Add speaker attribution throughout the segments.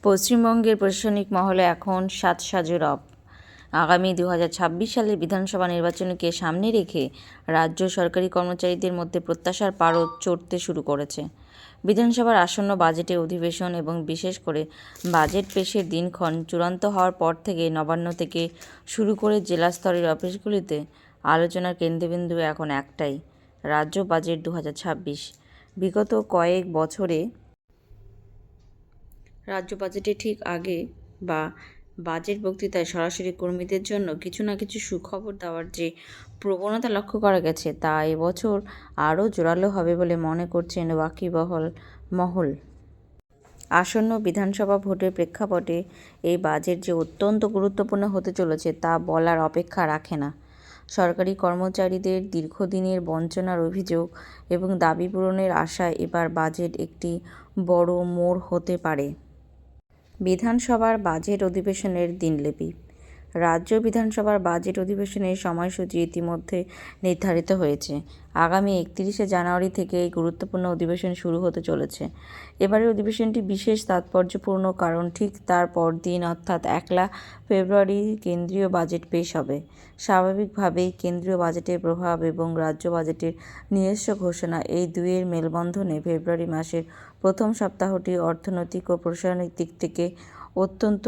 Speaker 1: পশ্চিমবঙ্গের প্রশাসনিক মহলে এখন সাজসাজে রব। আগামী 2026 সালের বিধানসভা নির্বাচনকে সামনে রেখে রাজ্য সরকারি কর্মচারীদের মধ্যে প্রত্যাশার পারদ চড়তে শুরু করেছে। বিধানসভার আসন্ন বাজেটে অধিবেশন এবং বিশেষ করে বাজেট পেশের দিনক্ষণ চূড়ান্ত হওয়ার পর থেকে নবান্ন থেকে শুরু করে জেলা স্তরের অফিসগুলিতে আলোচনার কেন্দ্রবিন্দু এখন একটাই, রাজ্য বাজেট 2026। বিগত কয়েক বছরে রাজ্য বাজেটের ঠিক আগে বা বাজেট বক্তৃতায় সরাসরি কর্মীদের জন্য কিছু না কিছু সুখবর দেওয়ার যে প্রবণতা লক্ষ্য করা গেছে, তা এবছর আরও জোরালো হবে বলে মনে করছেন ওয়াকিবহাল মহল। আসন্ন বিধানসভা ভোটের প্রেক্ষাপটে এই বাজেট যে অত্যন্ত গুরুত্বপূর্ণ হতে চলেছে তা বলার অপেক্ষা রাখে না। সরকারি কর্মচারীদের দীর্ঘদিনের বঞ্চনার অভিযোগ এবং দাবি পূরণের আশায় এবার বাজেট একটি বড় মোড় হতে পারে। বিধানসভার বাজেট অধিবেশনের দিনলিপি। রাজ্য বিধানসভার বাজেট অধিবেশনের সময়সূচি ইতিমধ্যে নির্ধারিত হয়েছে। আগামী 31শে জানুয়ারি থেকে এই গুরুত্বপূর্ণ অধিবেশন শুরু হতে চলেছে। এবারের অধিবেশনটি বিশেষ তাৎপর্যপূর্ণ কারণ ঠিক তার পরদিন অর্থাৎ 1 ফেব্রুয়ারি কেন্দ্রীয় বাজেট পেশ হবে। স্বাভাবিকভাবেই কেন্দ্রীয় বাজেটের প্রভাব এবং রাজ্য বাজেটের নিজস্ব ঘোষণা এই দুইয়ের মেলবন্ধনে ফেব্রুয়ারি মাসের প্রথম সপ্তাহটি অর্থনৈতিক ও প্রশাসনিক দিক থেকে অত্যন্ত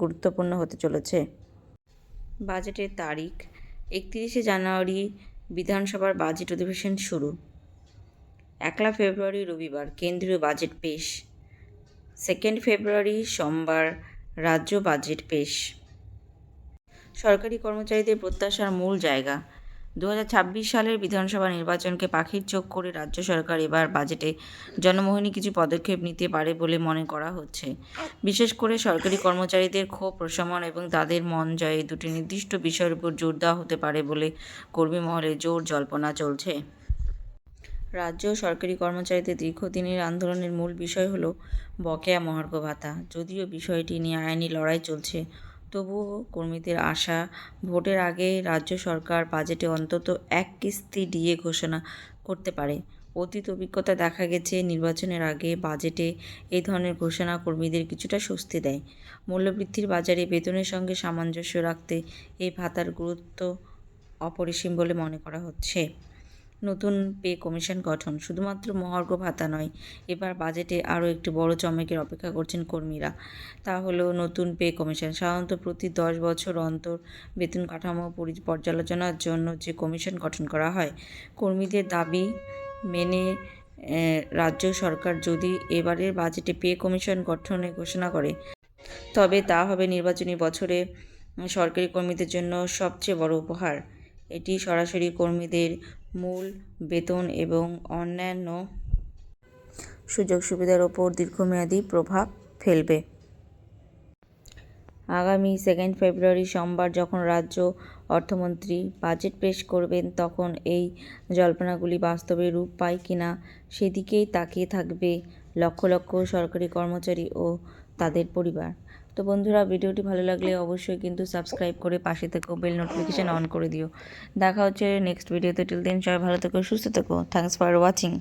Speaker 1: গুরুত্বপূর্ণ হতে চলেছে। বাজেটের তারিখ: 31শে জানুয়ারি বিধানসভার বাজেট অধিবেশন শুরু। 1 ফেব্রুয়ারি রবিবার কেন্দ্রীয় বাজেট পেশ। 2 ফেব্রুয়ারি সোমবার রাজ্য বাজেট পেশ। সরকারি কর্মচারীদের প্রত্যাশার মূল জায়গা। 2026 সালের বিধানসভা নির্বাচনকে পাখির চোখ করে রাজ্য সরকার এবার বাজেটে জনমোহিনী কিছু পদক্ষেপ নিতে পারে বলে মনে করা হচ্ছে। বিশেষ করে সরকারি কর্মচারীদের ক্ষোভ প্রশমন এবং তাদের মন জয়ে দুটি নির্দিষ্ট বিষয়ের উপর জোর দেওয়া হতে পারে বলে কর্মী মহলে জোর জল্পনা চলছে। রাজ্য সরকারি কর্মচারীদের দীর্ঘদিনের আন্দোলনের মূল বিষয় হলো বকেয়া মহার্ঘ ভাতা। যদিও বিষয়টি নিয়ে আইনি লড়াই চলছে, তবুও কর্মীদের আশা ভোটের আগে রাজ্য সরকার বাজেটে অন্তত এক কিস্তি ডিএ ঘোষণা করতে পারে। অতীত অভিজ্ঞতা দেখা গেছে, নির্বাচনের আগে বাজেটে এই ধরনের ঘোষণা কর্মীদের কিছুটা স্বস্তি দেয়। মূল্যবৃদ্ধির বাজারে বেতনের সঙ্গে সামঞ্জস্য রাখতে এই ভাতার গুরুত্ব অপরিসীম বলে মনে করা হচ্ছে। নতুন পে কমিশন গঠন। শুধুমাত্র মহার্ঘ ভাতা নয়, এবার বাজেটে আরও একটি বড় চমকের অপেক্ষা করছেন কর্মীরা। তা হলো নতুন পে কমিশন। সাধারণত প্রতি 10 বছর অন্তর বেতন কাঠামো পর্যালোচনার জন্য যে কমিশন গঠন করা হয়, কর্মীদের দাবি মেনে রাজ্য সরকার যদি এবারের বাজেটে পে কমিশন গঠনের ঘোষণা করে, তবে তা হবে নির্বাচনী বছরে সরকারি কর্মীদের জন্য সবচেয়ে বড় উপহার। এটি সরাসরি কর্মীদের মূল বেতন এবং অন্যান্য সুযোগ সুবিধার ওপর দীর্ঘমেয়াদী প্রভাব ফেলবে। আগামী 2 ফেব্রুয়ারি সোমবার যখন রাজ্য অর্থমন্ত্রী বাজেট পেশ করবেন, তখন এই জল্পনাগুলি বাস্তবে রূপ পায় কিনা সেদিকেই তাকিয়ে থাকবে লক্ষ লক্ষ সরকারি কর্মচারী ও তাদের পরিবার। তো বন্ধুরা, ভিডিওটি ভালো লাগলে অবশ্যই কিন্তু সাবস্ক্রাইব করে পাশে থেকো, বেল নোটিফিকেশান অন করে দিও। দেখা হচ্ছে নেক্সট ভিডিওতে। টিল দেন সবাই ভালো থেকো, সুস্থ থেকো। Thanks for watching.